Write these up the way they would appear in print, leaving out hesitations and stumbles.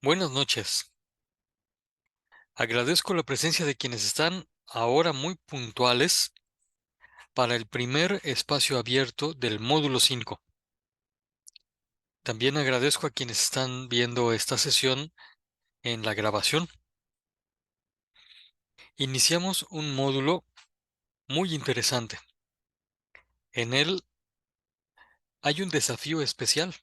Buenas noches. Agradezco la presencia de quienes están ahora muy puntuales para el primer espacio abierto del módulo 5. También agradezco a quienes están viendo esta sesión en la grabación. Iniciamos un módulo muy interesante. En él hay un desafío especial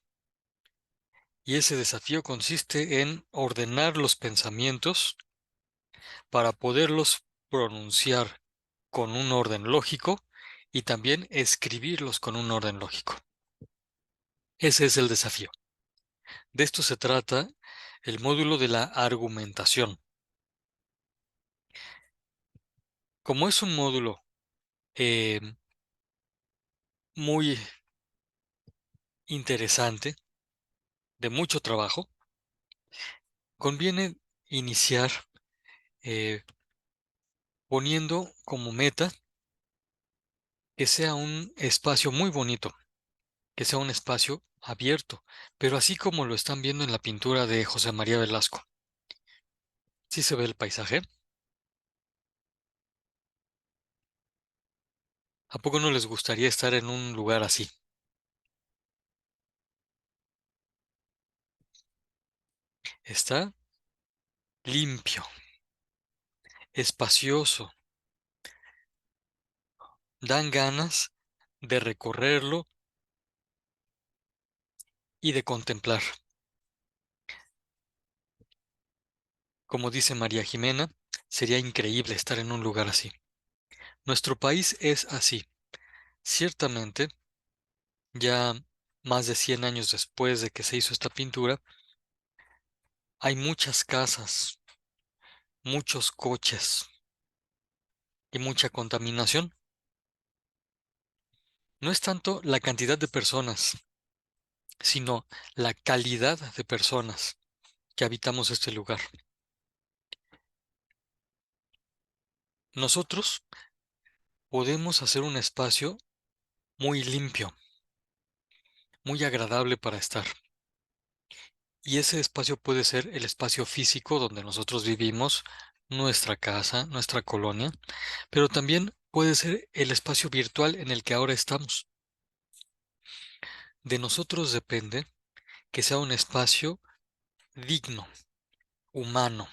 y ese desafío consiste en ordenar los pensamientos para poderlos pronunciar con un orden lógico y también escribirlos con un orden lógico. Ese es el desafío. De esto se trata el módulo de la argumentación. Como es un módulo eh, muy interesante, de mucho trabajo, conviene iniciar eh, poniendo como meta que sea un espacio muy bonito, que sea un espacio abierto, pero así como lo están viendo en la pintura de José María Velasco. ¿Sí se ve el paisaje? ¿A poco no les gustaría estar en un lugar así? Está limpio, espacioso, dan ganas de recorrerlo y de contemplar. Como dice María Jimena, sería increíble estar en un lugar así. Nuestro país es así. Ciertamente, ya más de 100 años después de que se hizo esta pintura, hay muchas casas, muchos coches y mucha contaminación. No es tanto la cantidad de personas, sino la calidad de personas que habitamos este lugar. Nosotros podemos hacer un espacio muy limpio, muy agradable para estar. Y ese espacio puede ser el espacio físico donde nosotros vivimos, nuestra casa, nuestra colonia, pero también puede ser el espacio virtual en el que ahora estamos. De nosotros depende que sea un espacio digno, humano,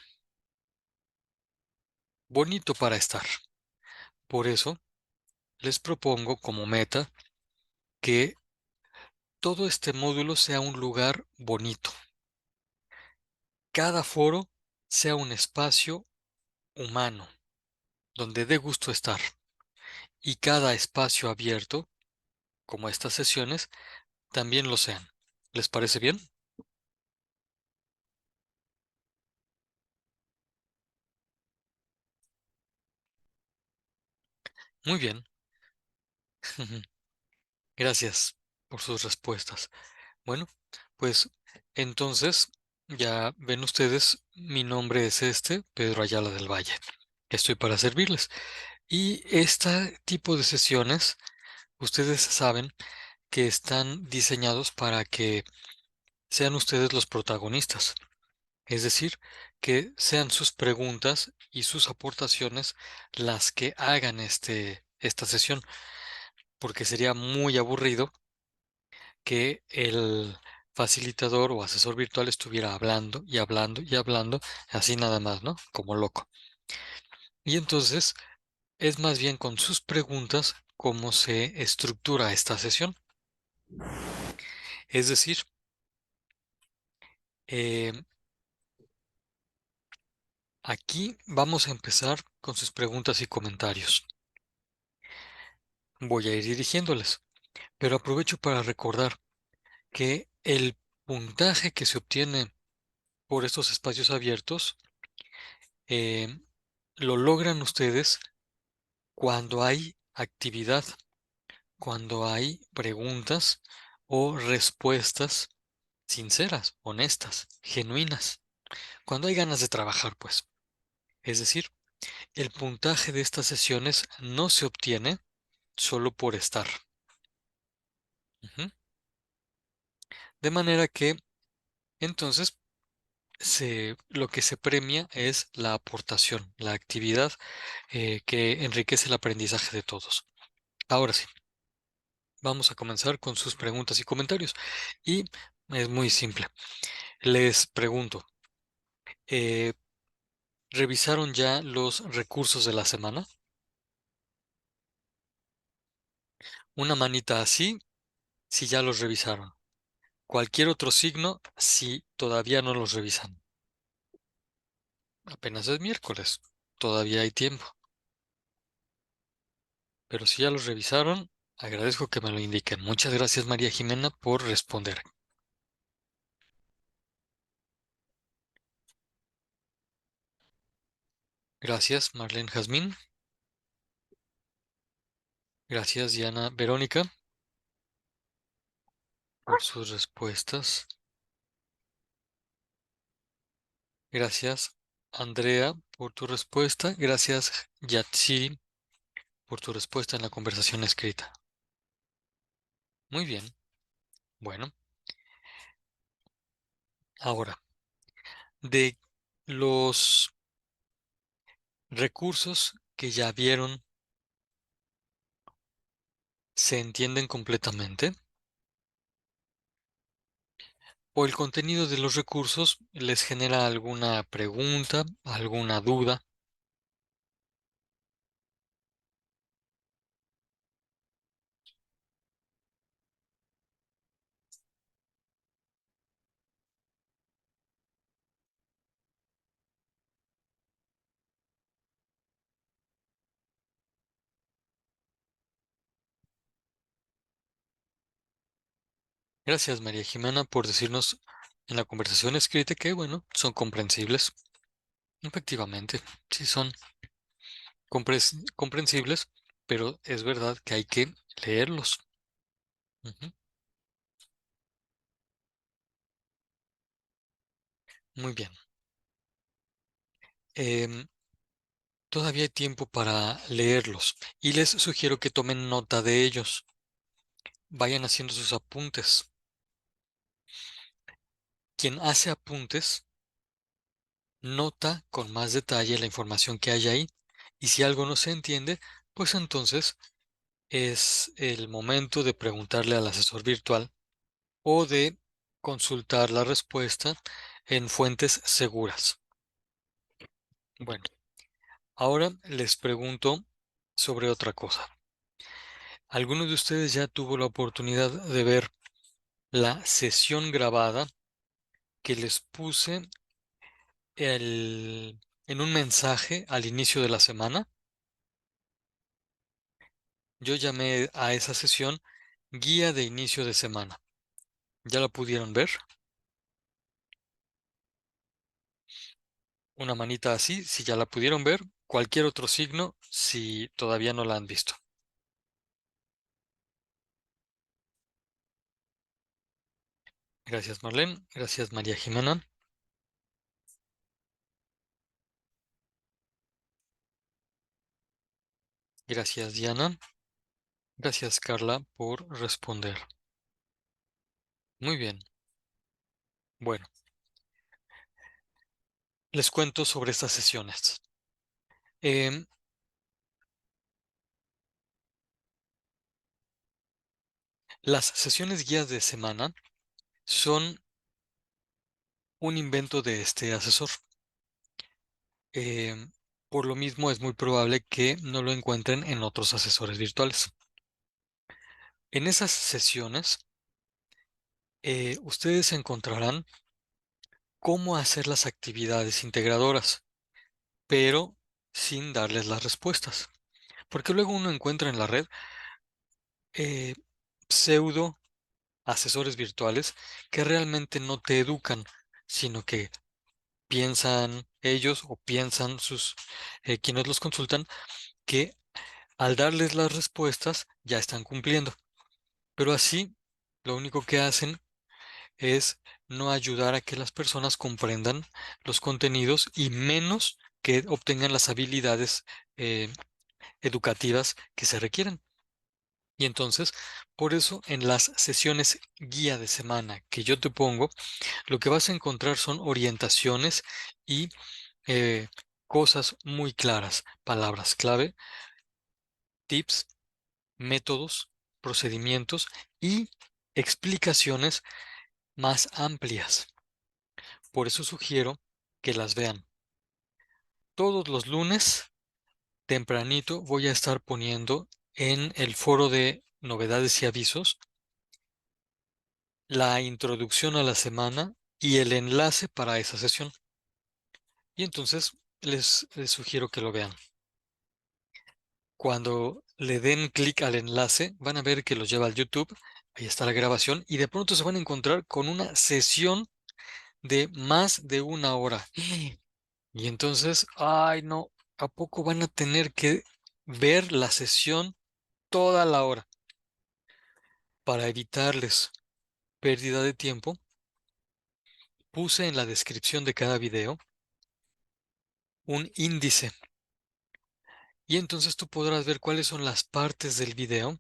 bonito para estar. Por eso les propongo como meta que todo este módulo sea un lugar bonito. Cada foro sea un espacio humano, donde dé gusto estar. Y cada espacio abierto, como estas sesiones, también lo sean. ¿Les parece bien? Muy bien. Gracias por sus respuestas. Bueno, pues entonces ya ven ustedes, mi nombre es Pedro Ayala del Valle. Estoy para servirles. Y este tipo de sesiones, ustedes saben que están diseñados para que sean ustedes los protagonistas. Es decir, que sean sus preguntas y sus aportaciones las que hagan esta sesión, porque sería muy aburrido que el facilitador o asesor virtual estuviera hablando y hablando y hablando, así nada más, ¿no? Como loco. Y entonces es más bien con sus preguntas cómo se estructura esta sesión. Es decir, eh, aquí vamos a empezar con sus preguntas y comentarios. Voy a ir dirigiéndoles, pero aprovecho para recordar que el puntaje que se obtiene por estos espacios abiertos eh, lo logran ustedes cuando hay actividad, cuando hay preguntas o respuestas sinceras, honestas, genuinas, cuando hay ganas de trabajar, pues. Es decir, el puntaje de estas sesiones no se obtiene solo por estar. Ujú. De manera que, entonces, lo que se premia es la aportación, la actividad que enriquece el aprendizaje de todos. Ahora sí, vamos a comenzar con sus preguntas y comentarios. Y es muy simple. Les pregunto, eh, ¿revisaron ya los recursos de la semana? Una manita así, si ya los revisaron. Cualquier otro signo, si todavía no los revisan. Apenas es miércoles, todavía hay tiempo. Pero si ya los revisaron, agradezco que me lo indiquen. Muchas gracias, María Jimena, por responder. Gracias, Marlene Jazmín. Gracias, Diana Verónica, por sus respuestas. Gracias, Andrea, por tu respuesta. Gracias, Yatsiri, por tu respuesta en la conversación escrita. Muy bien. Bueno, ahora, de los recursos que ya vieron, ¿se entienden completamente? ¿O el contenido de los recursos les genera alguna pregunta, alguna duda? Gracias, María Jimena, por decirnos en la conversación escrita que, bueno, son comprensibles. Efectivamente, sí son comprensibles, pero es verdad que hay que leerlos. Ujú. Muy bien. Em, Todavía hay tiempo para leerlos y les sugiero que tomen nota de ellos. Vayan haciendo sus apuntes. Quien hace apuntes nota con más detalle la información que hay ahí y si algo no se entiende, pues entonces es el momento de preguntarle al asesor virtual o de consultar la respuesta en fuentes seguras. Bueno, ahora les pregunto sobre otra cosa. ¿Alguno de ustedes ya tuvo la oportunidad de ver la sesión grabada que les puse en un mensaje al inicio de la semana? Yo llamé a esa sesión guía de inicio de semana. ¿Ya la pudieron ver? Una manita así, si ya la pudieron ver. Cualquier otro signo, si todavía no la han visto. Gracias, Marlene. Gracias, María Jimena. Gracias, Diana. Gracias, Carla, por responder. Muy bien. Bueno, les cuento sobre estas sesiones. Em, las sesiones guías de semana son un invento de este asesor. Em, por lo mismo, es muy probable que no lo encuentren en otros asesores virtuales. En esas sesiones, ustedes encontrarán cómo hacer las actividades integradoras, pero sin darles las respuestas. Porque luego uno encuentra en la red eh, pseudo asesores virtuales que realmente no te educan, sino que piensan ellos o piensan quienes los consultan que al darles las respuestas ya están cumpliendo. Pero así lo único que hacen es no ayudar a que las personas comprendan los contenidos y menos que obtengan las habilidades eh, educativas que se requieren. Y entonces, por eso en las sesiones guía de semana que yo te pongo, lo que vas a encontrar son orientaciones y eh, cosas muy claras, palabras clave, tips, métodos, procedimientos y explicaciones más amplias. Por eso sugiero que las vean. Todos los lunes, tempranito, voy a estar poniendo en el foro de novedades y avisos la introducción a la semana y el enlace para esa sesión. Y entonces les sugiero que lo vean. Cuando le den clic al enlace, van a ver que los lleva al YouTube. Ahí está la grabación y de pronto se van a encontrar con una sesión de más de una hora. Y entonces, ay no, ¿a poco van a tener que ver la sesión toda la hora? Para evitarles pérdida de tiempo, puse en la descripción de cada video un índice y entonces tú podrás ver cuáles son las partes del video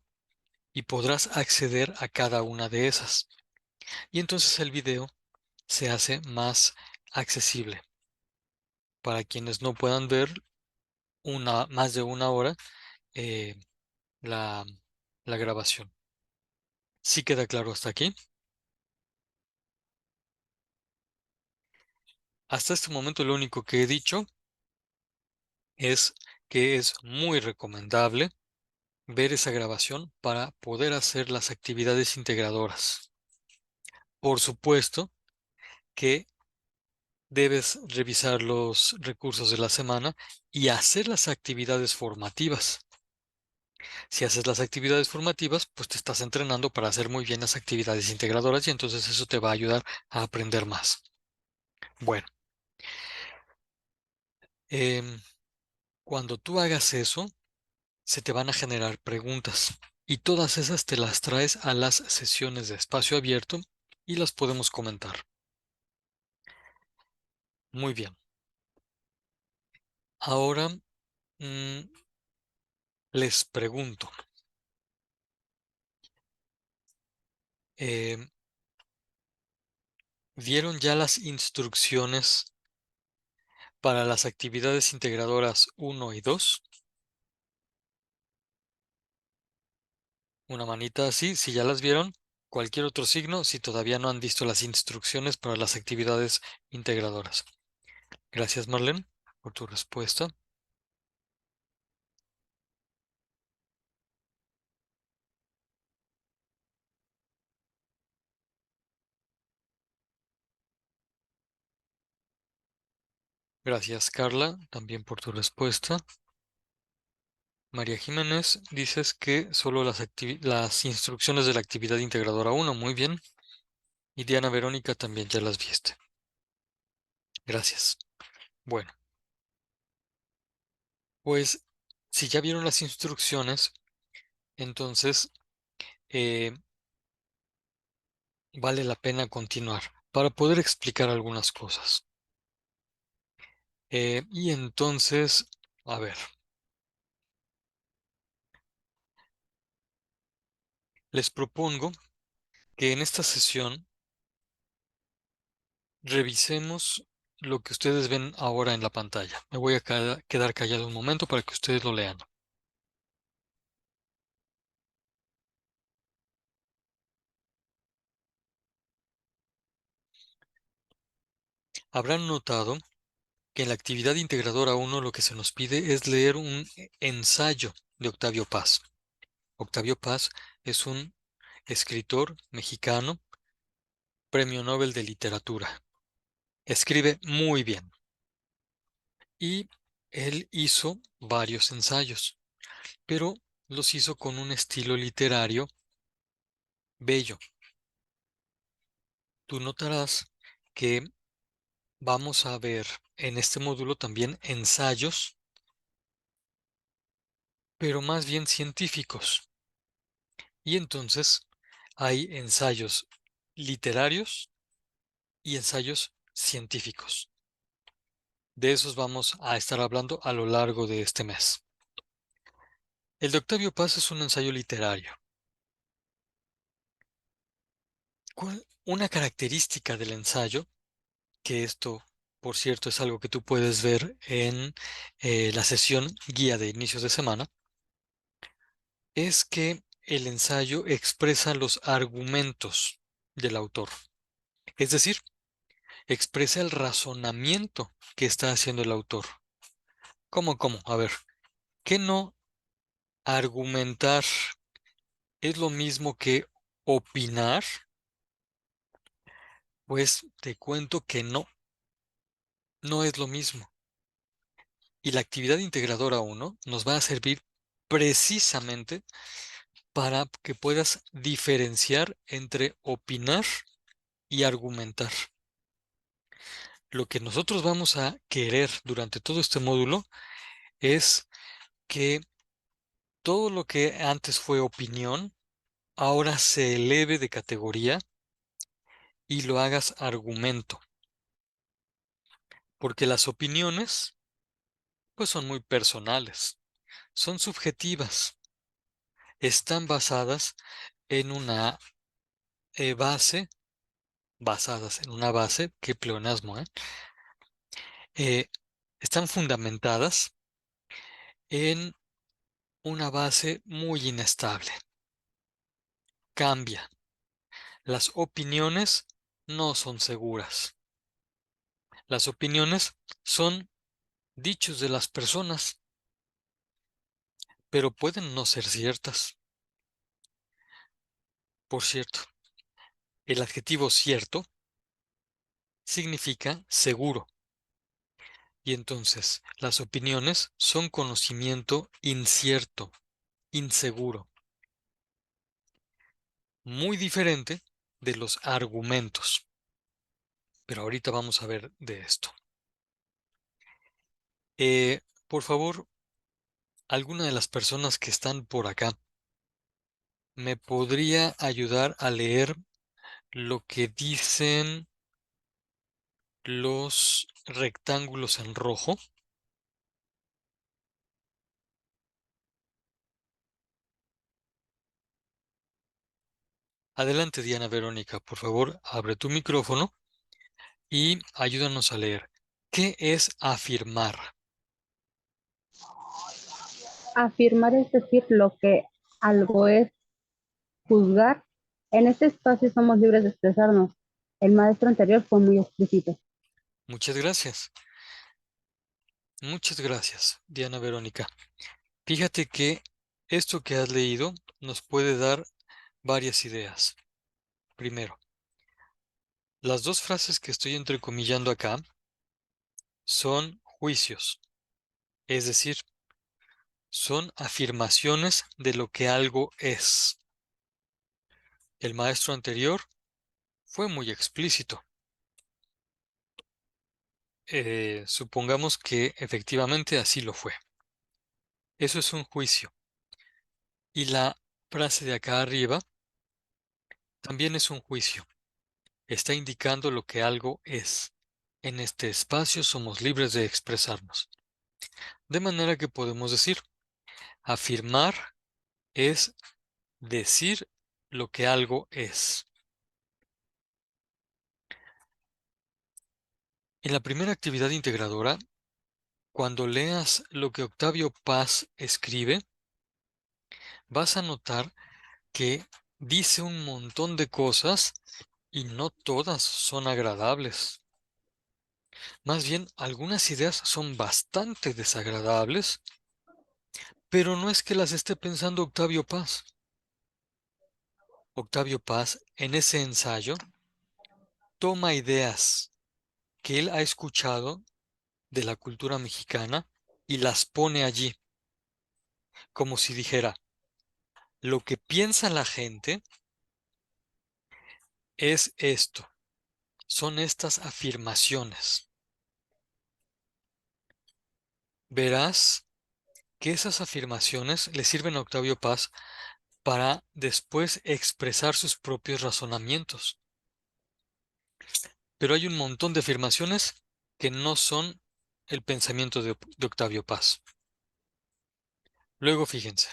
y podrás acceder a cada una de esas. Y entonces el video se hace más accesible para quienes no puedan ver más de una hora eh, la, la grabación. ¿Sí queda claro hasta aquí? Hasta este momento lo único que he dicho es que es muy recomendable ver esa grabación para poder hacer las actividades integradoras. Por supuesto que debes revisar los recursos de la semana y hacer las actividades formativas. Si haces las actividades formativas, pues te estás entrenando para hacer muy bien las actividades integradoras y entonces eso te va a ayudar a aprender más. Bueno, em, cuando tú hagas eso, se te van a generar preguntas y todas esas te las traes a las sesiones de espacio abierto y las podemos comentar. Muy bien. Ahora mm, les pregunto, em, ¿vieron ya las instrucciones para las actividades integradoras uno y 2? Una manita así, si ya las vieron. Cualquier otro signo si todavía no han visto las instrucciones para las actividades integradoras. Gracias, Marlene, por tu respuesta. Gracias, Carla, también por tu respuesta. María Jiménez, dices que solo las instrucciones de la actividad integradora uno, muy bien. Y Diana Verónica también ya las viste. Gracias. Bueno, pues si ya vieron las instrucciones, entonces eh, vale la pena continuar para poder explicar algunas cosas. Y entonces, a ver, les propongo que en esta sesión revisemos lo que ustedes ven ahora en la pantalla. Me voy a quedar callado un momento para que ustedes lo lean. Habrán notado que en la actividad integradora uno lo que se nos pide es leer un ensayo de Octavio Paz. Octavio Paz es un escritor mexicano, Premio Nobel de Literatura. Escribe muy bien y él hizo varios ensayos, pero los hizo con un estilo literario bello. Tú notarás que vamos a ver en este módulo también ensayos, pero más bien científicos. Y entonces hay ensayos literarios y ensayos científicos. De esos vamos a estar hablando a lo largo de este mes. El de Octavio Paz es un ensayo literario. Una característica del ensayo, que esto, por cierto, es algo que tú puedes ver en la sesión guía de inicios de semana, es que el ensayo expresa los argumentos del autor. Es decir, expresa el razonamiento que está haciendo el autor. ¿Cómo? A ver, ¿qué no argumentar es lo mismo que opinar? Pues te cuento que no es lo mismo. Y la actividad integradora uno nos va a servir precisamente para que puedas diferenciar entre opinar y argumentar. Lo que nosotros vamos a querer durante todo este módulo es que todo lo que antes fue opinión, ahora se eleve de categoría y lo hagas argumento. Porque las opiniones, pues son muy personales, son subjetivas, están basadas en una base, basadas en una base, qué pleonasmo, Eh, están fundamentadas en una base muy inestable. Cambia. Las opiniones no son seguras. Las opiniones son dichos de las personas, pero pueden no ser ciertas. Por cierto, el adjetivo cierto significa seguro. Y entonces, las opiniones son conocimiento incierto, inseguro, muy diferente de los argumentos. Pero ahorita vamos a ver de esto. Por favor, alguna de las personas que están por acá, ¿me podría ayudar a leer lo que dicen los rectángulos en rojo? Adelante, Diana Verónica, por favor, abre tu micrófono y ayúdanos a leer. ¿Qué es afirmar? Afirmar es decir lo que algo es, juzgar. En este espacio somos libres de expresarnos. El maestro anterior fue muy explícito. Muchas gracias. Muchas gracias, Diana Verónica. Fíjate que esto que has leído nos puede dar varias ideas. Primero, las dos frases que estoy entrecomillando acá son juicios, es decir, son afirmaciones de lo que algo es. El maestro anterior fue muy explícito. Supongamos que efectivamente así lo fue. Eso es un juicio. Y la frase de acá arriba también es un juicio. Está indicando lo que algo es. En este espacio somos libres de expresarnos. De manera que podemos decir, afirmar es decir lo que algo es. En la primera actividad integradora, cuando leas lo que Octavio Paz escribe, vas a notar que dice un montón de cosas y no todas son agradables. Más bien, algunas ideas son bastante desagradables, pero no es que las esté pensando Octavio Paz. Octavio Paz, en ese ensayo, toma ideas que él ha escuchado de la cultura mexicana y las pone allí, como si dijera, lo que piensa la gente es esto, son estas afirmaciones. Verás que esas afirmaciones le sirven a Octavio Paz para después expresar sus propios razonamientos. Pero hay un montón de afirmaciones que no son el pensamiento de Octavio Paz. Luego fíjense,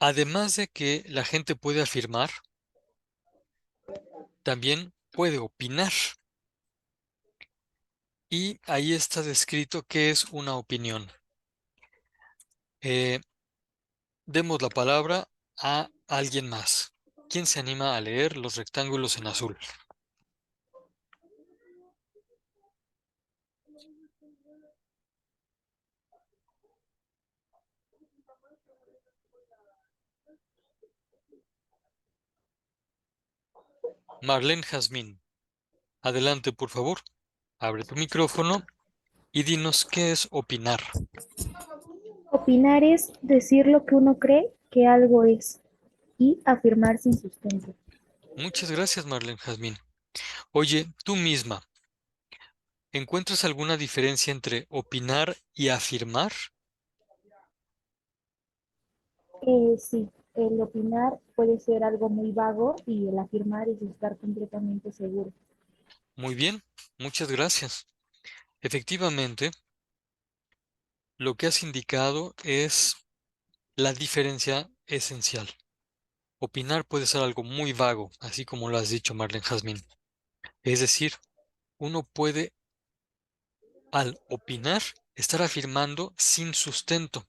Además de que la gente puede afirmar, también puede opinar. Y ahí está descrito qué es una opinión. Eh, Demos la palabra a alguien más. ¿Quién se anima a leer los rectángulos en azul? Marlene Jazmín, adelante, por favor. Abre tu micrófono y dinos qué es opinar. Opinar es decir lo que uno cree que algo es y afirmar sin sustento. Muchas gracias, Marlene Jazmín. Oye, tú misma, ¿encuentras alguna diferencia entre opinar y afirmar? Sí, el opinar puede ser algo muy vago y el afirmar es estar completamente seguro. Muy bien, muchas gracias. Efectivamente, lo que has indicado es la diferencia esencial. Opinar puede ser algo muy vago, así como lo has dicho, Marlene Jazmín. Es decir, uno puede, al opinar, estar afirmando sin sustento.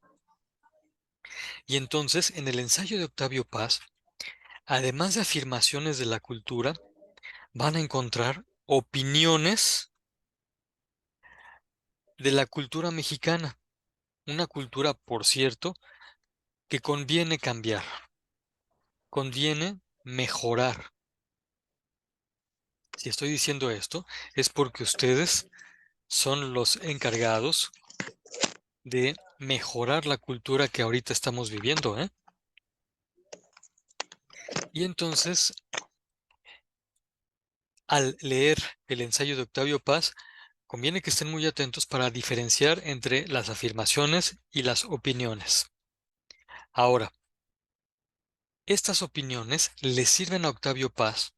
Y entonces, en el ensayo de Octavio Paz, además de afirmaciones de la cultura, van a encontrar opiniones de la cultura mexicana. Una cultura, por cierto, que conviene cambiar, conviene mejorar. Si estoy diciendo esto, es porque ustedes son los encargados de mejorar la cultura que ahorita estamos viviendo, ¿eh? Y entonces, al leer el ensayo de Octavio Paz, conviene que estén muy atentos para diferenciar entre las afirmaciones y las opiniones. Ahora, estas opiniones le sirven a Octavio Paz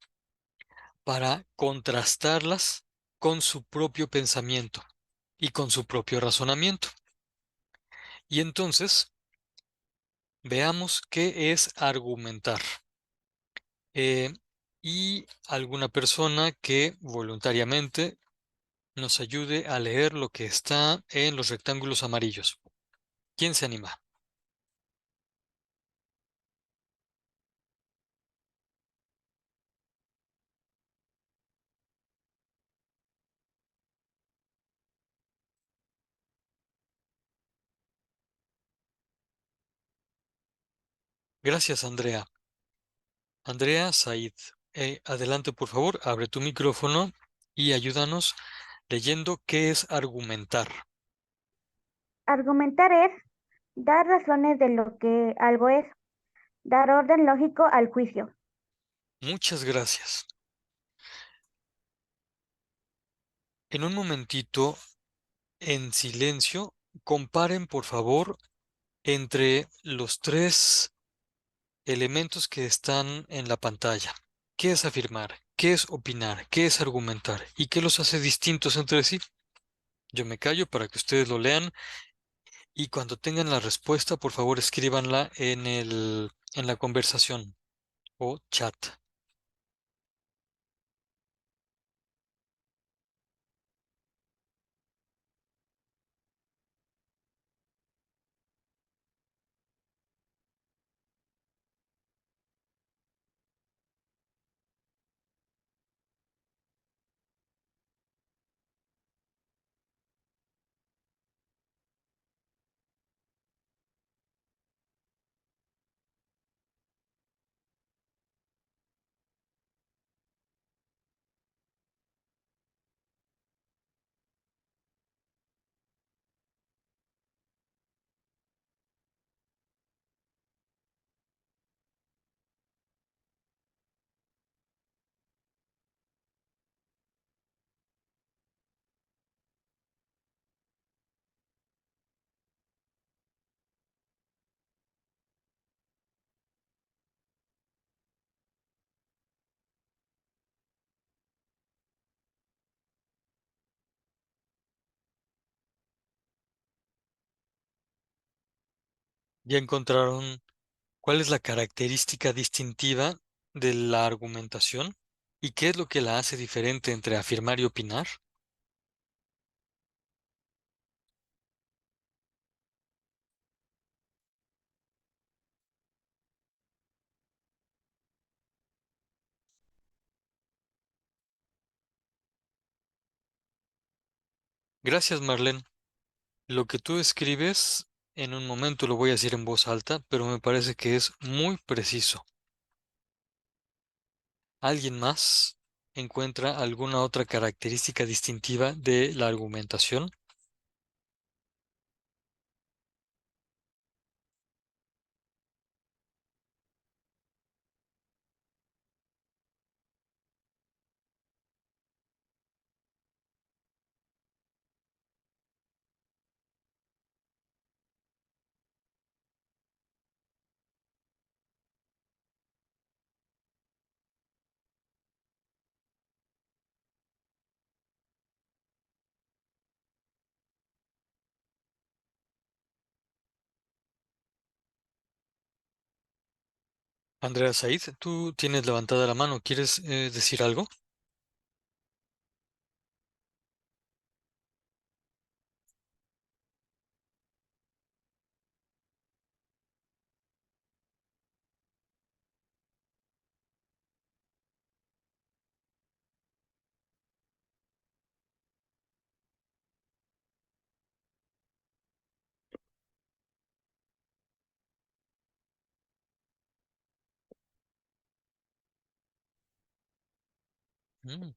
para contrastarlas con su propio pensamiento y con su propio razonamiento. Y entonces, veamos qué es argumentar. Eh, y alguna persona que voluntariamente nos ayude a leer lo que está en los rectángulos amarillos. ¿Quién se anima? Gracias, Andrea. Andrea Said, adelante por favor, abre tu micrófono y ayúdanos leyendo qué es argumentar. Argumentar es dar razones de lo que algo es, dar orden lógico al juicio. Muchas gracias. En un momentito, en silencio, comparen por favor entre los tres elementos que están en la pantalla. ¿Qué es afirmar? ¿Qué es opinar? ¿Qué es argumentar? ¿Y qué los hace distintos entre sí? Yo me callo para que ustedes lo lean y cuando tengan la respuesta, por favor, escríbanla en la conversación o chat. ¿Ya encontraron ¿Cuál es la característica distintiva de la argumentación? ¿Y qué es lo que la hace diferente entre afirmar y opinar? Gracias, Marlene. Lo que tú escribes, en un momento lo voy a decir en voz alta, pero me parece que es muy preciso. ¿Alguien más encuentra alguna otra característica distintiva de la argumentación? Andrea Said, tú tienes levantada la mano. ¿Quieres decir algo? Mm.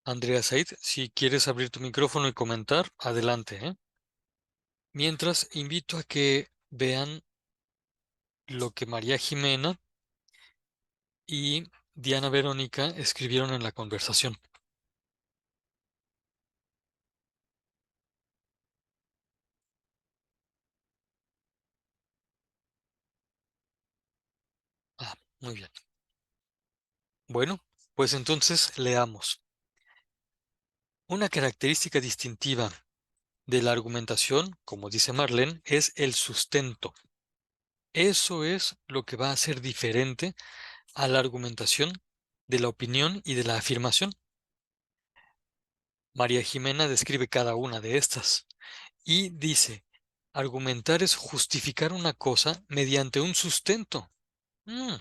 Andrea Said, si quieres abrir tu micrófono y comentar, adelante, ¿eh? Mientras, invito a que vean lo que María Jimena y Diana Verónica escribieron en la conversación. Ah, muy bien. Bueno, pues entonces leamos. Una característica distintiva de la argumentación, como dice Marlene, es el sustento. Eso es lo que va a ser diferente a la argumentación de la opinión y de la afirmación. María Jimena describe cada una de estas y dice, argumentar es justificar una cosa mediante un sustento. Mm,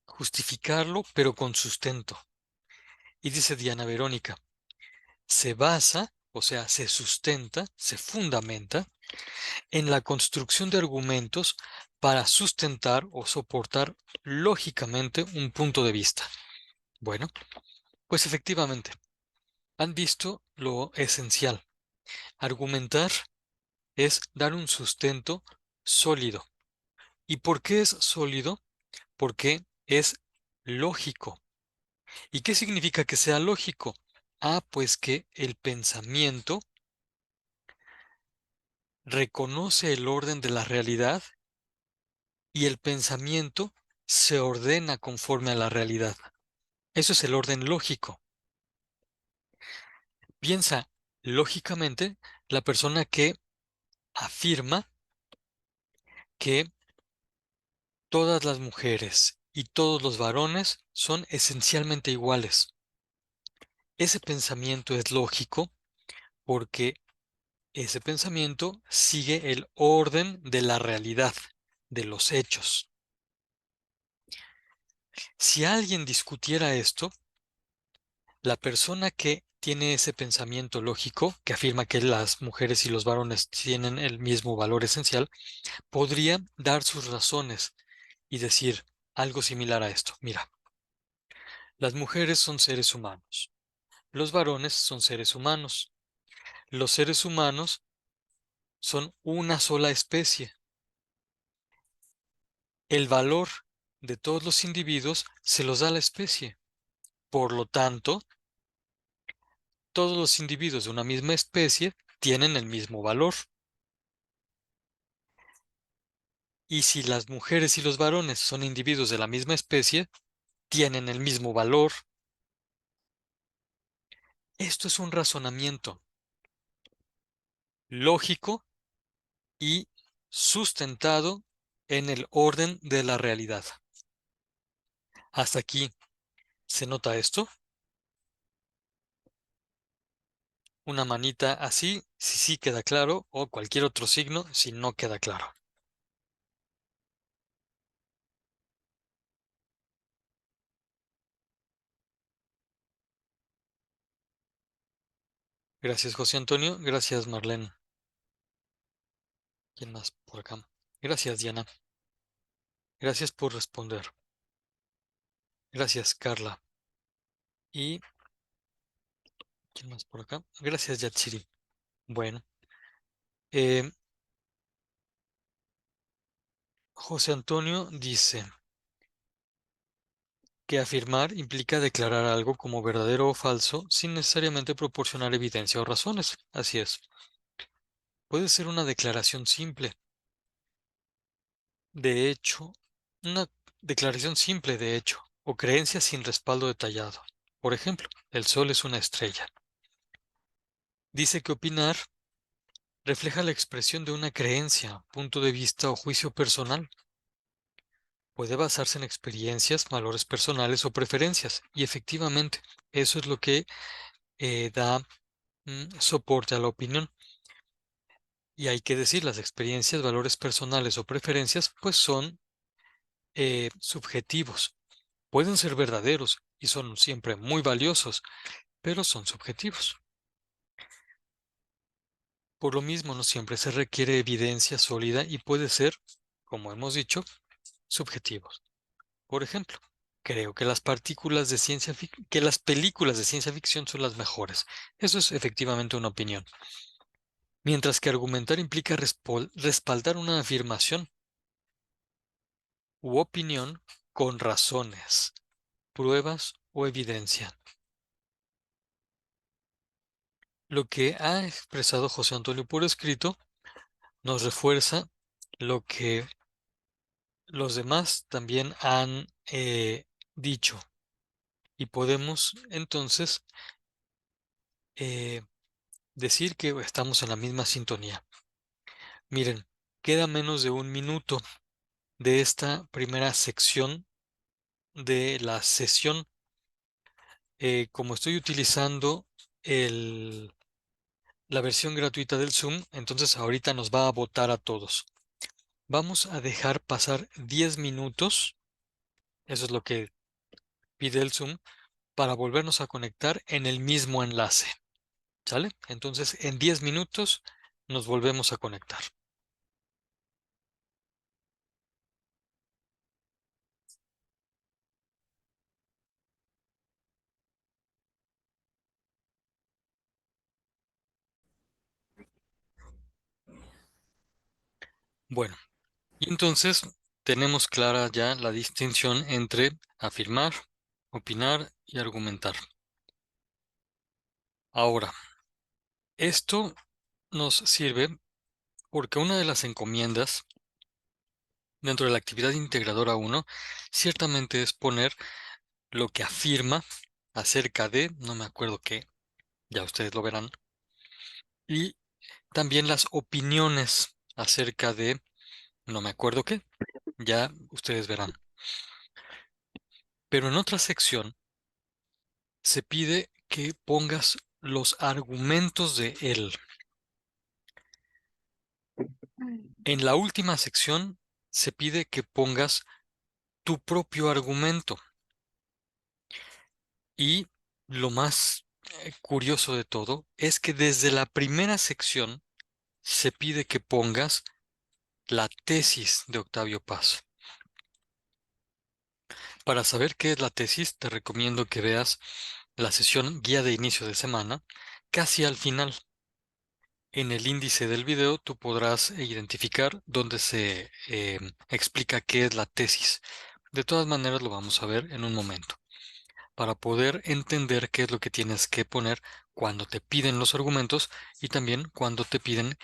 justificarlo, pero con sustento. Y dice Diana Verónica, se basa, o sea, se sustenta, se fundamenta en la construcción de argumentos para sustentar o soportar lógicamente un punto de vista. Bueno, pues efectivamente, han visto lo esencial. Argumentar es dar un sustento sólido. ¿Y por qué es sólido? Porque es lógico. ¿Y qué significa que sea lógico? Ah, pues que el pensamiento reconoce el orden de la realidad y el pensamiento se ordena conforme a la realidad. Eso es el orden lógico. Piensa lógicamente la persona que afirma que todas las mujeres y todos los varones son esencialmente iguales. Ese pensamiento es lógico porque ese pensamiento sigue el orden de la realidad, de los hechos. Si alguien discutiera esto, la persona que tiene ese pensamiento lógico, que afirma que las mujeres y los varones tienen el mismo valor esencial, podría dar sus razones y decir algo similar a esto. Mira, las mujeres son seres humanos, los varones son seres humanos, los seres humanos son una sola especie. El valor de todos los individuos se los da la especie. Por lo tanto, todos los individuos de una misma especie tienen el mismo valor. Y si las mujeres y los varones son individuos de la misma especie, tienen el mismo valor. Esto es un razonamiento lógico y sustentado en el orden de la realidad. Hasta aquí, ¿se nota esto? Una manita así, si sí queda claro, o cualquier otro signo si no queda claro. Gracias, José Antonio. Gracias, Marlene. ¿Quién más por acá? Gracias, Diana. Gracias por responder. Gracias, Carla. ¿Y quién más por acá? Gracias, Yatsiri. Bueno, eh, José Antonio dice que afirmar implica declarar algo como verdadero o falso sin necesariamente proporcionar evidencia o razones. Así es. Puede ser una declaración simple. De hecho, una declaración simple de hecho, o creencia sin respaldo detallado. Por ejemplo, el sol es una estrella. Dice que opinar refleja la expresión de una creencia, punto de vista o juicio personal. Puede basarse en experiencias, valores personales o preferencias. Y efectivamente, eso es lo que da soporte a la opinión. Y hay que decir, las experiencias, valores personales o preferencias, pues son subjetivos. Pueden ser verdaderos y son siempre muy valiosos, pero son subjetivos. Por lo mismo, no siempre se requiere evidencia sólida y puede ser, como hemos dicho, subjetivos. Por ejemplo, creo que que las películas de ciencia ficción son las mejores. Eso es efectivamente una opinión. Mientras que argumentar implica respaldar una afirmación u opinión con razones, pruebas o evidencia. Lo que ha expresado José Antonio por escrito nos refuerza lo que los demás también han dicho y podemos entonces eh, decir que estamos en la misma sintonía. Miren, queda menos de un minuto de esta primera sección de la sesión. Como estoy utilizando la versión gratuita del Zoom, entonces ahorita nos va a botar a todos. Vamos a dejar pasar 10 minutos, eso es lo que pide el Zoom, para volvernos a conectar en el mismo enlace. ¿Sale? Entonces, en 10 minutos nos volvemos a conectar. Bueno, y entonces tenemos clara ya la distinción entre afirmar, opinar y argumentar. Ahora, esto nos sirve porque una de las encomiendas dentro de la actividad integradora 1 ciertamente es poner lo que afirma acerca de, no me acuerdo qué, ya ustedes lo verán, y también las opiniones acerca de, no me acuerdo qué, ya ustedes verán. Pero en otra sección se pide que pongas los argumentos de él. En la última sección se pide que pongas tu propio argumento. Y lo más curioso de todo es que desde la primera sección se pide que pongas la tesis de Octavio Paz. Para saber qué es la tesis, te recomiendo que veas la sesión guía de inicio de semana, casi al final. En el índice del video tú podrás identificar dónde se explica qué es la tesis. De todas maneras lo vamos a ver en un momento, para poder entender qué es lo que tienes que poner cuando te piden los argumentos y también cuando te piden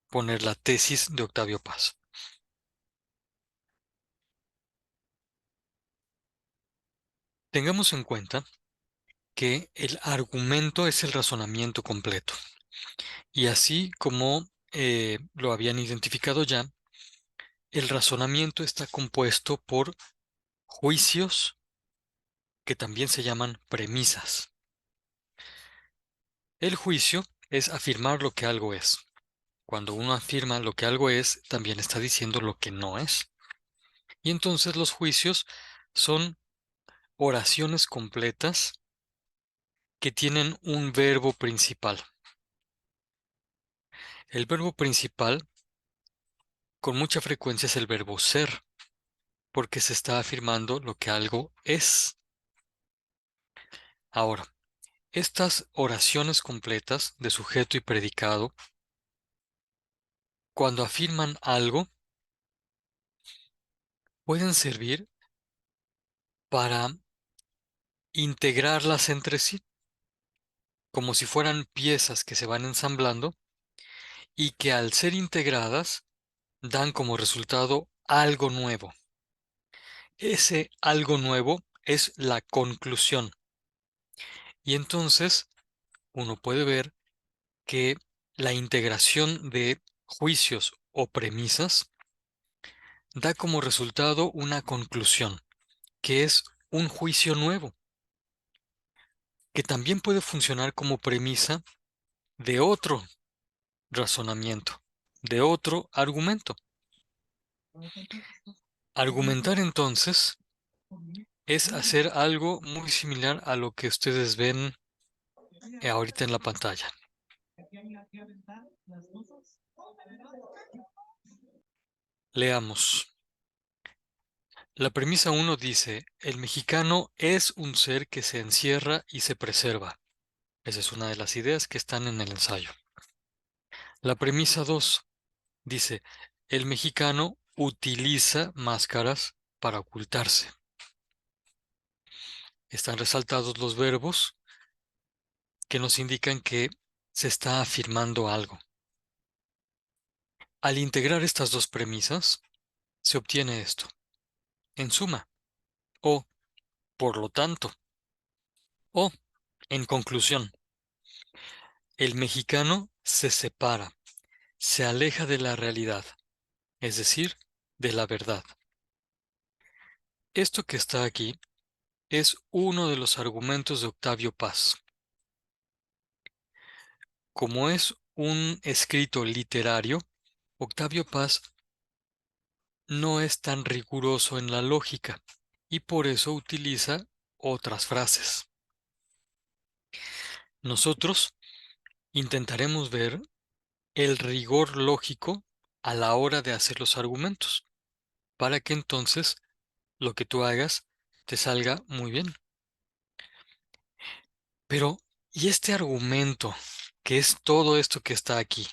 poner la tesis de Octavio Paz. Tengamos en cuenta que el argumento es el razonamiento completo. Y así como lo habían identificado ya, el razonamiento está compuesto por juicios que también se llaman premisas. El juicio es afirmar lo que algo es. Cuando uno afirma lo que algo es, también está diciendo lo que no es. Y entonces los juicios son oraciones completas que tienen un verbo principal. El verbo principal con mucha frecuencia es el verbo ser, porque se está afirmando lo que algo es. Ahora, estas oraciones completas de sujeto y predicado, cuando afirman algo, pueden servir para integrarlas entre sí, como si fueran piezas que se van ensamblando y que al ser integradas dan como resultado algo nuevo. Ese algo nuevo es la conclusión. Y entonces uno puede ver que la integración de juicios o premisas da como resultado una conclusión, que es un juicio nuevo, que también puede funcionar como premisa de otro razonamiento, de otro argumento. Argumentar entonces es hacer algo muy similar a lo que ustedes ven ahorita en la pantalla. Leamos. La premisa 1 dice, el mexicano es un ser que se encierra y se preserva. Esa es una de las ideas que están en el ensayo. La premisa 2 dice, el mexicano utiliza máscaras para ocultarse. Están resaltados los verbos que nos indican que se está afirmando algo. Al integrar estas dos premisas, se obtiene esto. En suma, o por lo tanto, o en conclusión, el mexicano se separa, se aleja de la realidad, es decir, de la verdad. Esto que está aquí es uno de los argumentos de Octavio Paz. Como es un escrito literario, Octavio Paz no es tan riguroso en la lógica y por eso utiliza otras frases. Nosotros intentaremos ver el rigor lógico a la hora de hacer los argumentos, para que entonces lo que tú hagas te salga muy bien. Pero, ¿y este argumento, que es todo esto que está aquí?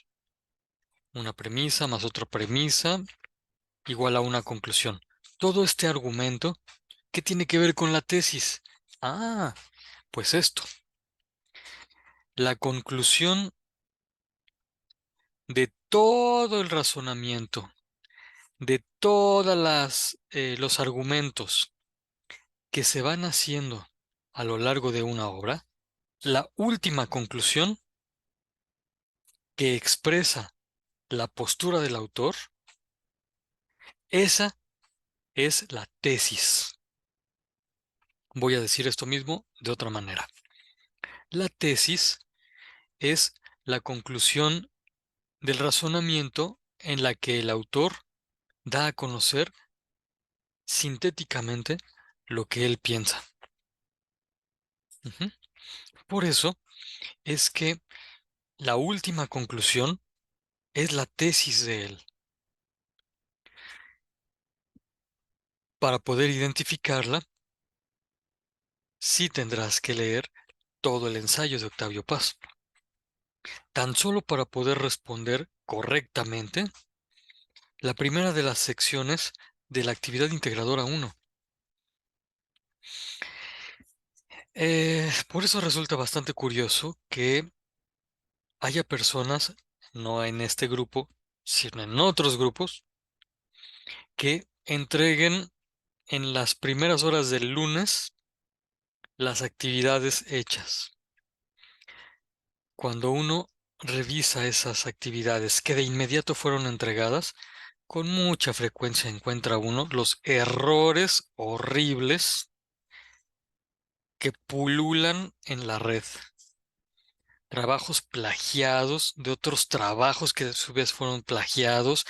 Una premisa más otra premisa igual a una conclusión. Todo este argumento, ¿qué tiene que ver con la tesis? Ah, pues esto. La conclusión de todo el razonamiento, de todas los argumentos que se van haciendo a lo largo de una obra, la última conclusión que expresa la postura del autor, esa es la tesis. Voy a decir esto mismo de otra manera. La tesis es la conclusión del razonamiento en la que el autor da a conocer sintéticamente lo que él piensa. Ujú. Por eso es que la última conclusión es la tesis de él. Para poder identificarla, sí tendrás que leer todo el ensayo de Octavio Paz, tan solo para poder responder correctamente la primera de las secciones de la actividad integradora 1. Por eso resulta bastante curioso que haya personas, no en este grupo, sino en otros grupos, que entreguen en las primeras horas del lunes las actividades hechas. Cuando uno revisa esas actividades que de inmediato fueron entregadas. Con mucha frecuencia encuentra uno los errores horribles que pululan en la red. Trabajos plagiados de otros trabajos que a su vez fueron plagiados,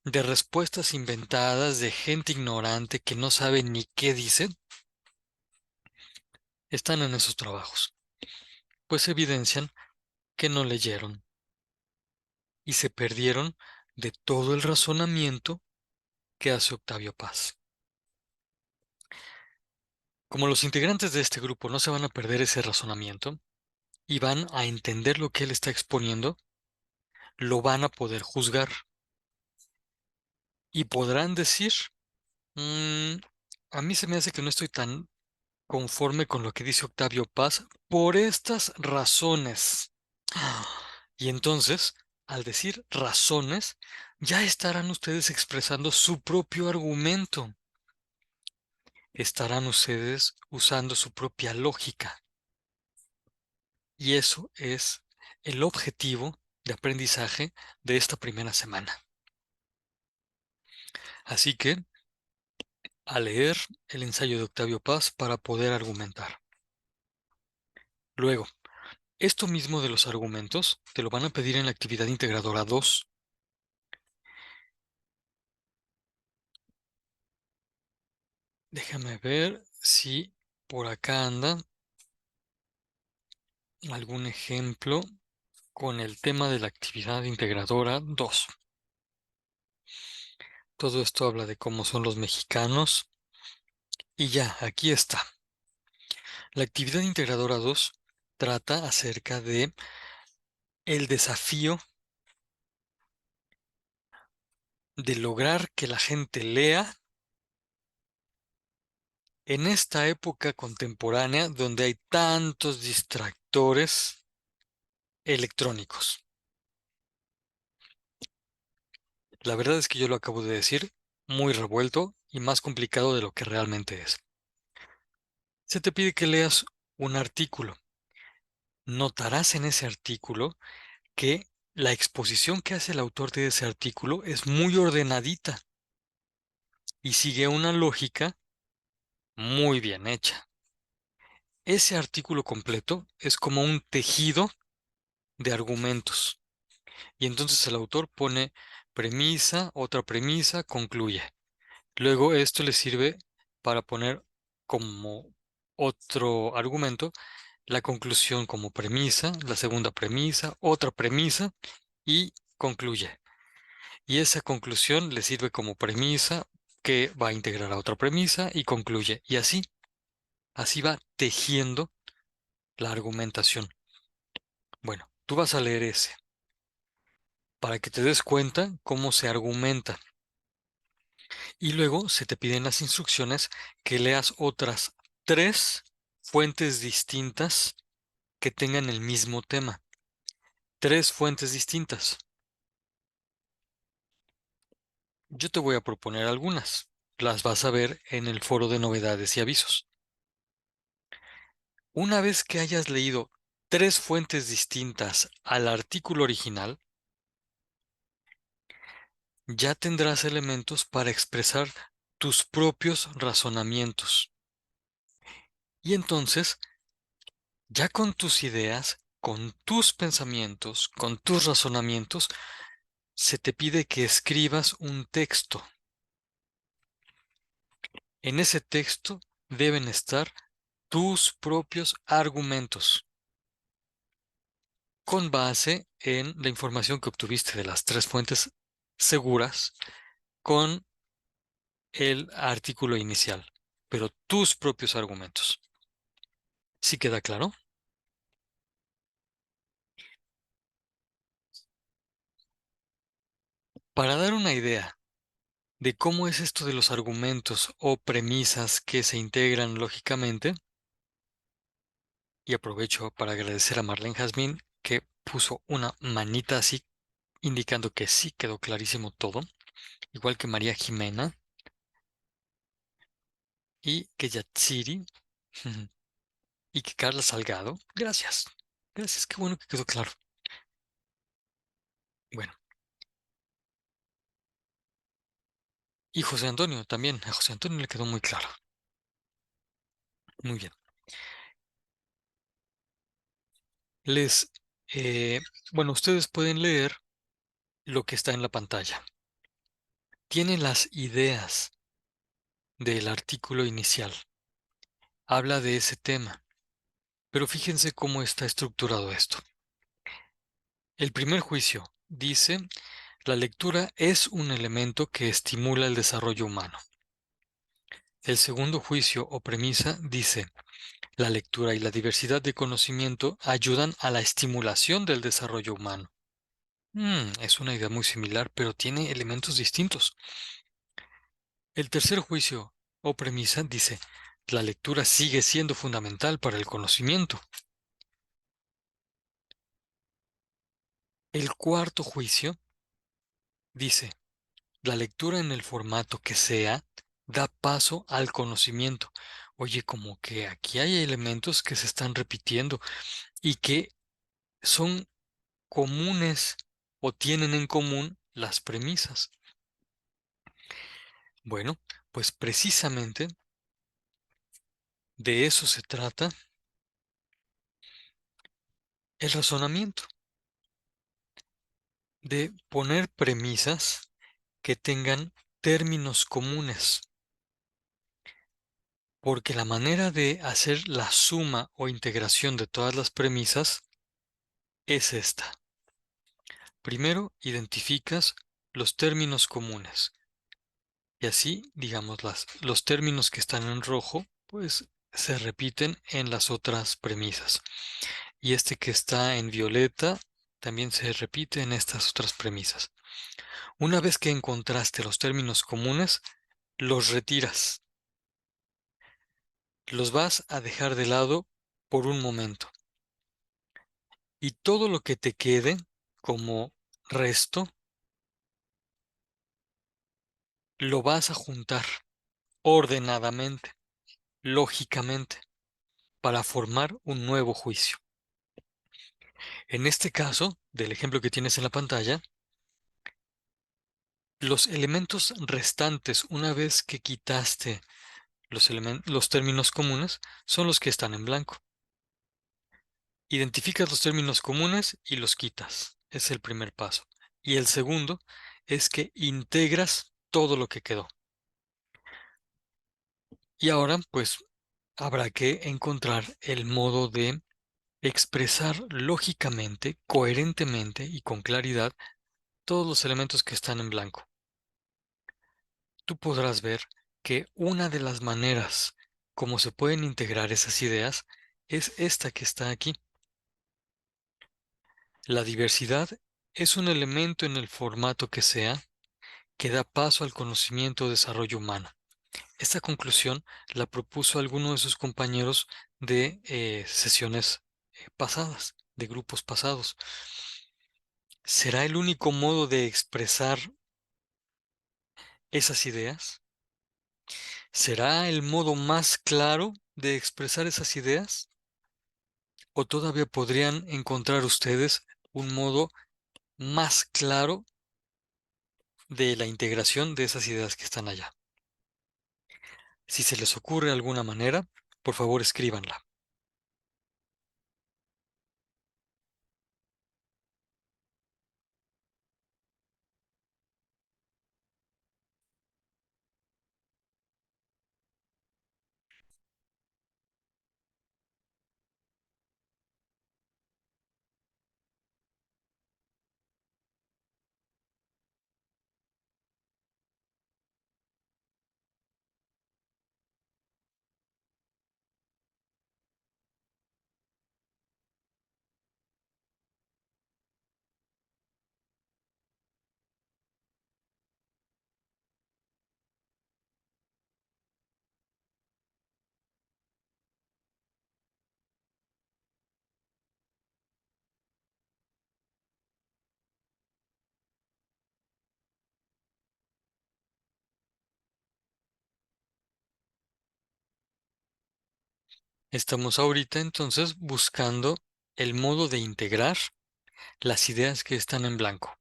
de respuestas inventadas de gente ignorante que no sabe ni qué dicen, están en esos trabajos, pues evidencian que no leyeron y se perdieron de todo el razonamiento que hace Octavio Paz. Como los integrantes de este grupo no se van a perder ese razonamiento y van a entender lo que él está exponiendo, lo van a poder juzgar y podrán decir, "Mm, a mí se me hace que no estoy tan conforme con lo que dice Octavio Paz por estas razones". Y entonces, al decir razones, ya estarán ustedes expresando su propio argumento. Estarán ustedes usando su propia lógica. Y eso es el objetivo de aprendizaje de esta primera semana. Así que, a leer el ensayo de Octavio Paz para poder argumentar. Luego, esto mismo de los argumentos te lo van a pedir en la actividad integradora 2. Déjame ver si por acá anda algún ejemplo con el tema de la actividad integradora 2. Todo esto habla de cómo son los mexicanos. Y ya, aquí está. La actividad integradora 2 trata acerca de el desafío de lograr que la gente lea en esta época contemporánea donde hay tantos distractores electrónicos. La verdad es que yo lo acabo de decir muy revuelto y más complicado de lo que realmente es. Se te pide que leas un artículo. Notarás en ese artículo que la exposición que hace el autor de ese artículo es muy ordenadita y sigue una lógica muy bien hecha. Ese artículo completo es como un tejido de argumentos. Y entonces el autor pone premisa, otra premisa, concluye. Luego esto le sirve para poner como otro argumento la conclusión como premisa, la segunda premisa, otra premisa y concluye. Y esa conclusión le sirve como premisa que va a integrar a otra premisa y concluye. Y así va tejiendo la argumentación. Bueno, tú vas a leer ese para que te des cuenta cómo se argumenta. Y luego se te piden las instrucciones que leas otras 3 fuentes distintas que tengan el mismo tema. 3 fuentes distintas. Yo te voy a proponer algunas. Las vas a ver en el foro de novedades y avisos. Una vez que hayas leído 3 fuentes distintas al artículo original, ya tendrás elementos para expresar tus propios razonamientos. Y entonces, ya con tus ideas, con tus pensamientos, con tus razonamientos, se te pide que escribas un texto. En ese texto deben estar tus propios argumentos, con base en la información que obtuviste de las 3 fuentes seguras, con el artículo inicial, pero tus propios argumentos. ¿Sí queda claro? Para dar una idea de cómo es esto de los argumentos o premisas que se integran lógicamente, y aprovecho para agradecer a Marlene Jazmín que puso una manita así indicando que sí quedó clarísimo todo, igual que María Jimena y que Yatsiri y que Carla Salgado. Gracias, gracias, qué bueno que quedó claro. Bueno, y José Antonio también. A José Antonio le quedó muy claro. Muy bien. Les, eh, bueno, ustedes pueden leer lo que está en la pantalla. Tiene las ideas del artículo inicial. Habla de ese tema. Pero fíjense cómo está estructurado esto. El primer juicio dice, la lectura es un elemento que estimula el desarrollo humano. El segundo juicio o premisa dice, la lectura y la diversidad de conocimiento ayudan a la estimulación del desarrollo humano. Es una idea muy similar, pero tiene elementos distintos. El tercer juicio o premisa dice, la lectura sigue siendo fundamental para el conocimiento. El cuarto juicio dice, la lectura en el formato que sea da paso al conocimiento. Oye, como que aquí hay elementos que se están repitiendo y que son comunes o tienen en común las premisas. Bueno, pues precisamente de eso se trata el razonamiento, de poner premisas que tengan términos comunes, porque la manera de hacer la suma o integración de todas las premisas es esta. Primero, identificas los términos comunes y así, digamos, los términos que están en rojo, pues se repiten en las otras premisas. Y este que está en violeta también se repite en estas otras premisas. Una vez que encontraste los términos comunes, los retiras. Los vas a dejar de lado por un momento. Y todo lo que te quede como resto, lo vas a juntar ordenadamente, lógicamente, para formar un nuevo juicio. En este caso, del ejemplo que tienes en la pantalla, los elementos restantes, una vez que quitaste los términos comunes, son los que están en blanco. Identificas los términos comunes y los quitas. Es el primer paso. Y el segundo es que integras todo lo que quedó. Y ahora, pues, habrá que encontrar el modo de expresar lógicamente, coherentemente y con claridad todos los elementos que están en blanco. Tú podrás ver que una de las maneras como se pueden integrar esas ideas es esta que está aquí. La diversidad es un elemento en el formato que sea que da paso al conocimiento o desarrollo humano. Esta conclusión la propuso alguno de sus compañeros de sesiones pasadas, de grupos pasados. ¿Será el único modo de expresar esas ideas? ¿Será el modo más claro de expresar esas ideas? ¿O todavía podrían encontrar ustedes un modo más claro de la integración de esas ideas que están allá? Si se les ocurre alguna manera, por favor escríbanla. Estamos ahorita entonces buscando el modo de integrar las ideas que están en blanco.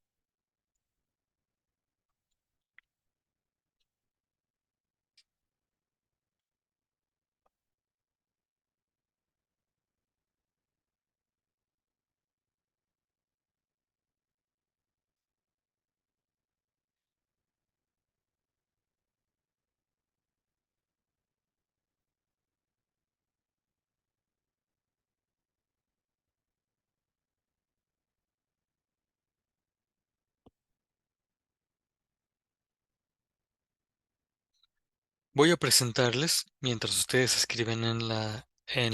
Voy a presentarles, mientras ustedes escriben en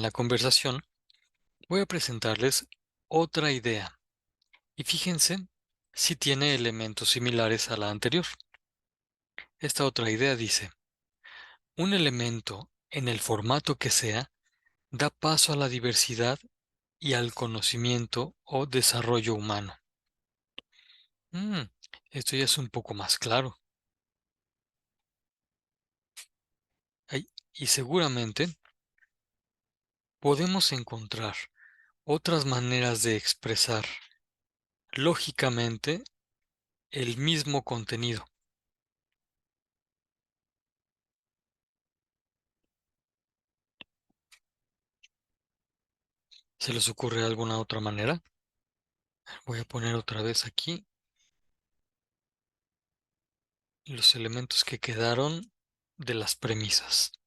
la conversación, voy a presentarles otra idea. Y fíjense si tiene elementos similares a la anterior. Esta otra idea dice, un elemento, en el formato que sea, da paso a la diversidad y al conocimiento o desarrollo humano. Mm, esto ya es un poco más claro. Y seguramente podemos encontrar otras maneras de expresar lógicamente el mismo contenido. ¿Se les ocurre alguna otra manera? Voy a poner otra vez aquí los elementos que quedaron de las premisas.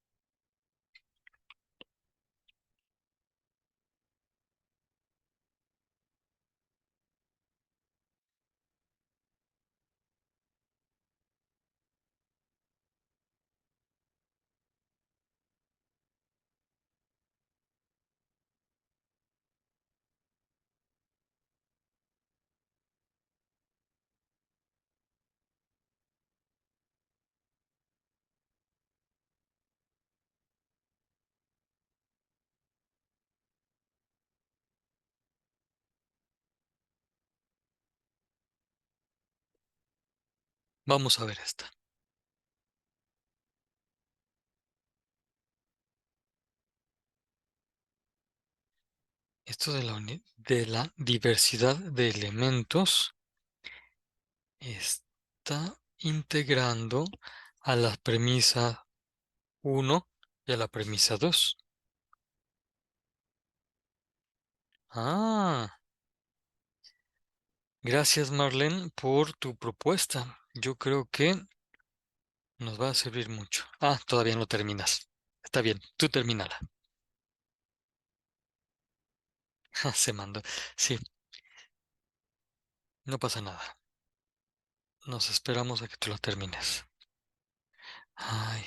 Vamos a ver esta. Esto de la diversidad de elementos está integrando a la premisa 1 y a la premisa 2. Ah, gracias Marlene por tu propuesta. Yo creo que nos va a servir mucho. Ah, todavía no terminas. Está bien, tú termínala. Se mandó. Sí, no pasa nada. Nos esperamos a que tú la termines. Ay,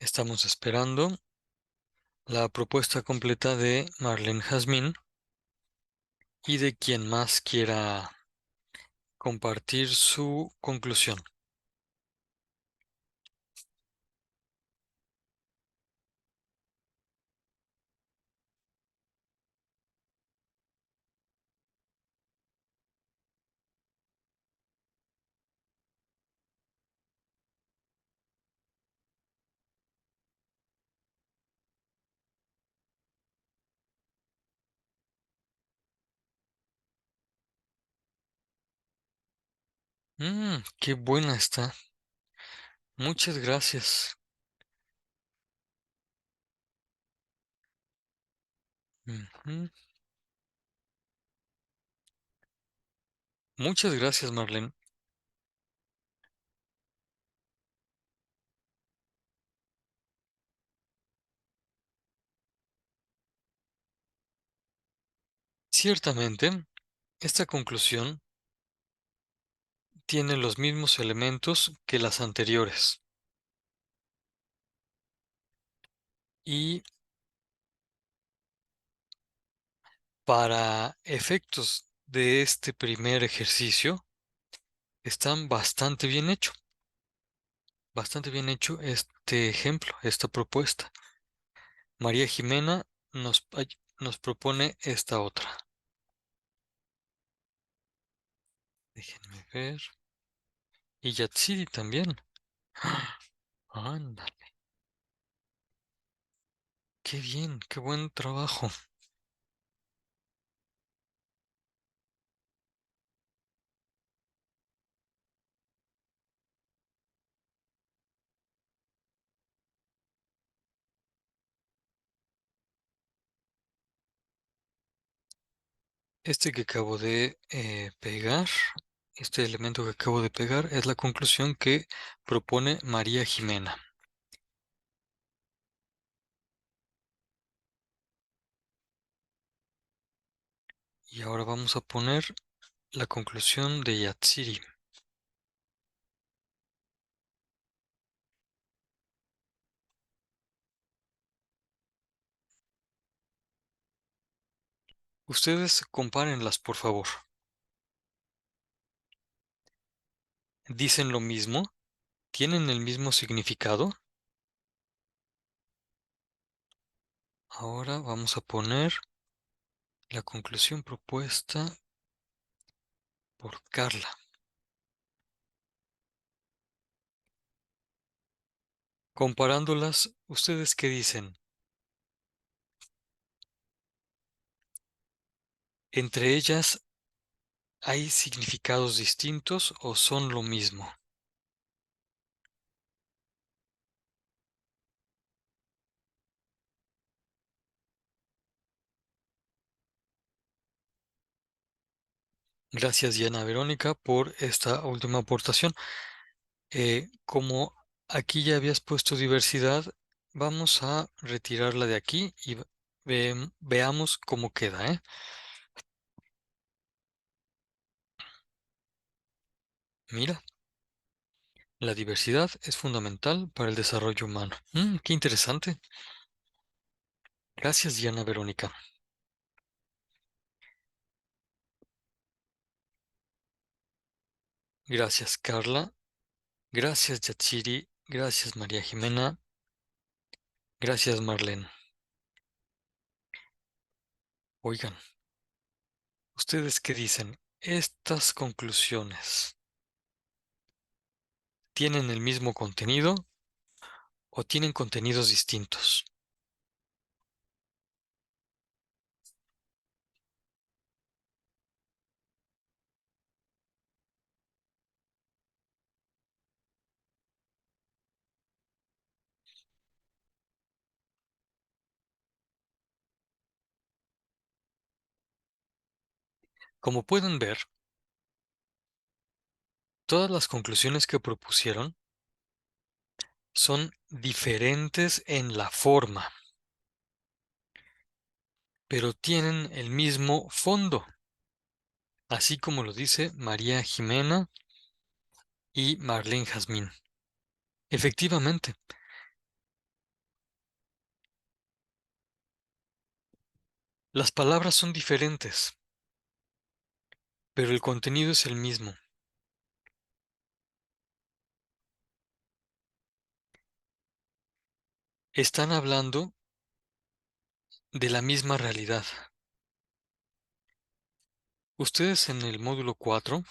estamos esperando la propuesta completa de Marlene Jazmín y de quien más quiera compartir su conclusión. Qué buena está. Muchas gracias. Ujú. Muchas gracias, Marlene. Ciertamente, esta conclusión tiene los mismos elementos que las anteriores. Y para efectos de este primer ejercicio, están bastante bien hechos. bastante bien hecho este ejemplo, esta propuesta. María Jimena nos propone esta otra. Déjenme ver. Y Yatsiri también. ¡Ah! Ándale. Qué bien, qué buen trabajo. Este que acabo de pegar, este elemento que acabo de pegar es la conclusión que propone María Jimena. Y ahora vamos a poner la conclusión de Yatsiri. Ustedes compárenlas, por favor. ¿Dicen lo mismo? ¿Tienen el mismo significado? Ahora vamos a poner la conclusión propuesta por Carla. Comparándolas, ¿ustedes qué dicen? ¿Entre ellas hay significados distintos o son lo mismo? Gracias, Diana Verónica, por esta última aportación. Como aquí ya habías puesto diversidad, vamos a retirarla de aquí y veamos cómo queda, ¿eh? Mira, la diversidad es fundamental para el desarrollo humano. Qué interesante. Gracias, Diana Verónica. Gracias, Carla. Gracias, Yatsiri. Gracias, María Jimena. Gracias, Marlene. Oigan, ¿ustedes qué dicen? ¿Estas conclusiones tienen el mismo contenido o tienen contenidos distintos? Como pueden ver, todas las conclusiones que propusieron son diferentes en la forma, pero tienen el mismo fondo, así como lo dice María Jimena y Marlene Jazmín. Efectivamente, las palabras son diferentes, pero el contenido es el mismo. Están hablando de la misma realidad. Ustedes en el módulo 4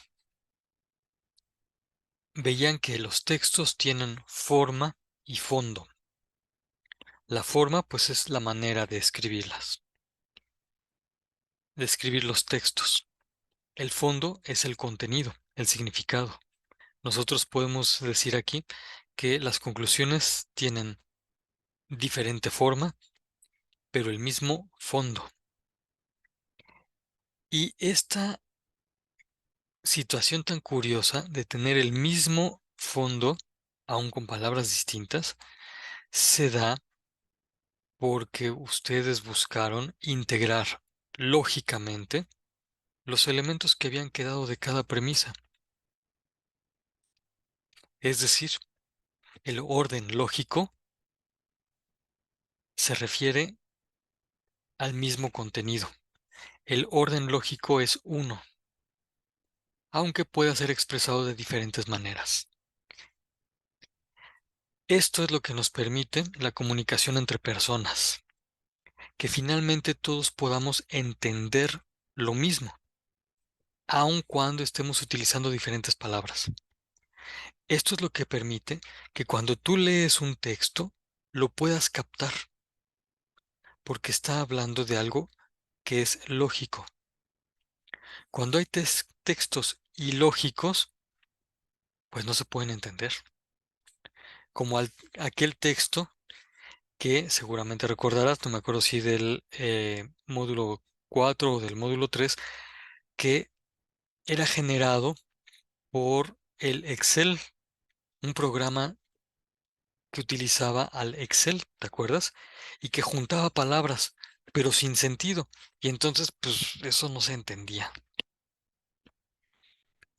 veían que los textos tienen forma y fondo. La forma, pues, es la manera de escribirlas, de escribir los textos. El fondo es el contenido, el significado. Nosotros podemos decir aquí que las conclusiones tienen diferente forma, pero el mismo fondo. Y esta situación tan curiosa de tener el mismo fondo, aun con palabras distintas, se da porque ustedes buscaron integrar lógicamente los elementos que habían quedado de cada premisa. Es decir, el orden lógico se refiere al mismo contenido. El orden lógico es uno, aunque pueda ser expresado de diferentes maneras. Esto es lo que nos permite la comunicación entre personas, que finalmente todos podamos entender lo mismo, aun cuando estemos utilizando diferentes palabras. Esto es lo que permite que cuando tú lees un texto, lo puedas captar, porque está hablando de algo que es lógico. Cuando hay textos ilógicos, pues no se pueden entender. Como aquel texto que seguramente recordarás, no me acuerdo si del módulo 4 o del módulo 3, que era generado por el Excel, un programa que utilizaba al Excel, ¿te acuerdas? Y que juntaba palabras, pero sin sentido. Y entonces, pues eso no se entendía.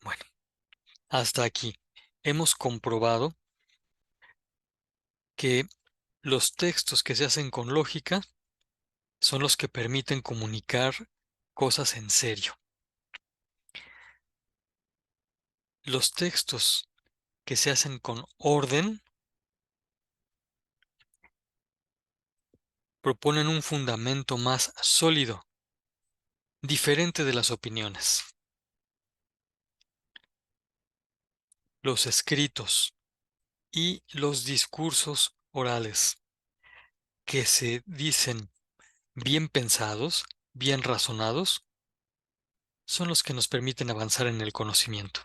Bueno, hasta aquí. Hemos comprobado que los textos que se hacen con lógica son los que permiten comunicar cosas en serio. Los textos que se hacen con orden proponen un fundamento más sólido, diferente de las opiniones. Los escritos y los discursos orales que se dicen bien pensados, bien razonados, son los que nos permiten avanzar en el conocimiento.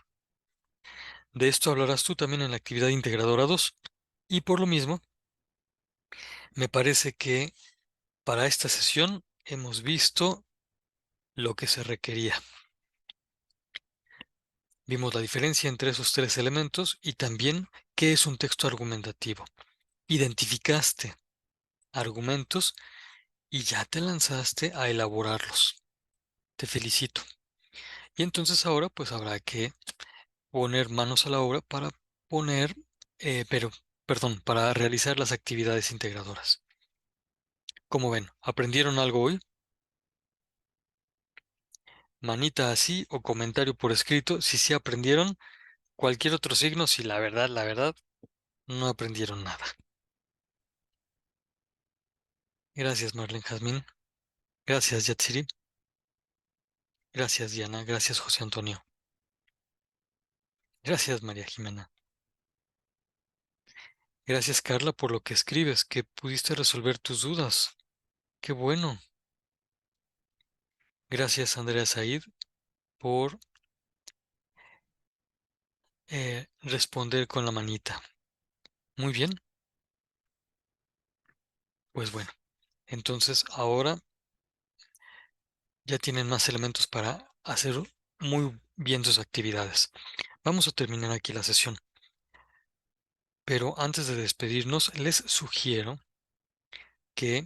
De esto hablarás tú también en la actividad integradora 2. Y por lo mismo, me parece que para esta sesión hemos visto lo que se requería. Vimos la diferencia entre esos tres elementos y también qué es un texto argumentativo. Identificaste argumentos y ya te lanzaste a elaborarlos. Te felicito. Y entonces ahora pues habrá que poner manos a la obra para poner, para realizar las actividades integradoras. Como ven, ¿aprendieron algo hoy? Manita así o comentario por escrito si sí aprendieron. Cualquier otro signo si la verdad, no aprendieron nada. Gracias, Marlene Jazmín. Gracias, Yatsiri. Gracias, Diana. Gracias, José Antonio. Gracias, María Jimena. Gracias, Carla, por lo que escribes, que pudiste resolver tus dudas. Qué bueno. Gracias, Andrea Said, por responder con la manita. Muy bien. Pues bueno, entonces ahora ya tienen más elementos para hacer muy bien sus actividades. Vamos a terminar aquí la sesión. Pero antes de despedirnos, les sugiero que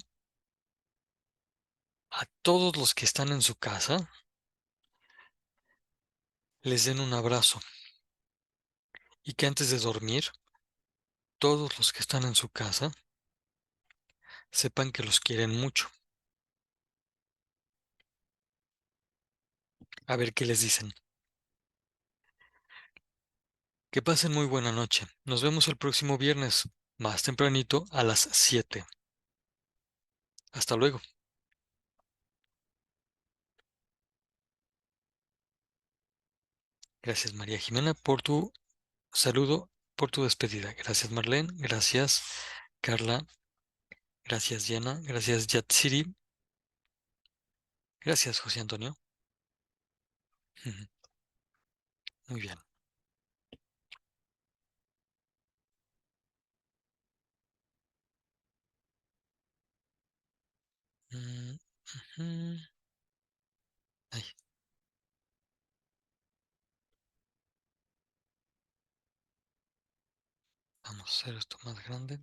a todos los que están en su casa les den un abrazo y que antes de dormir, todos los que están en su casa sepan que los quieren mucho. A ver qué les dicen. Que pasen muy buena noche. Nos vemos el próximo viernes, más tempranito, a las 7. Hasta luego. Gracias, María Jimena, por tu saludo, por tu despedida. Gracias, Marlene. Gracias, Carla. Gracias, Diana. Gracias, Yatsiri. Gracias, José Antonio. Muy bien. Mm, ujú. Ay, vamos a hacer esto más grande.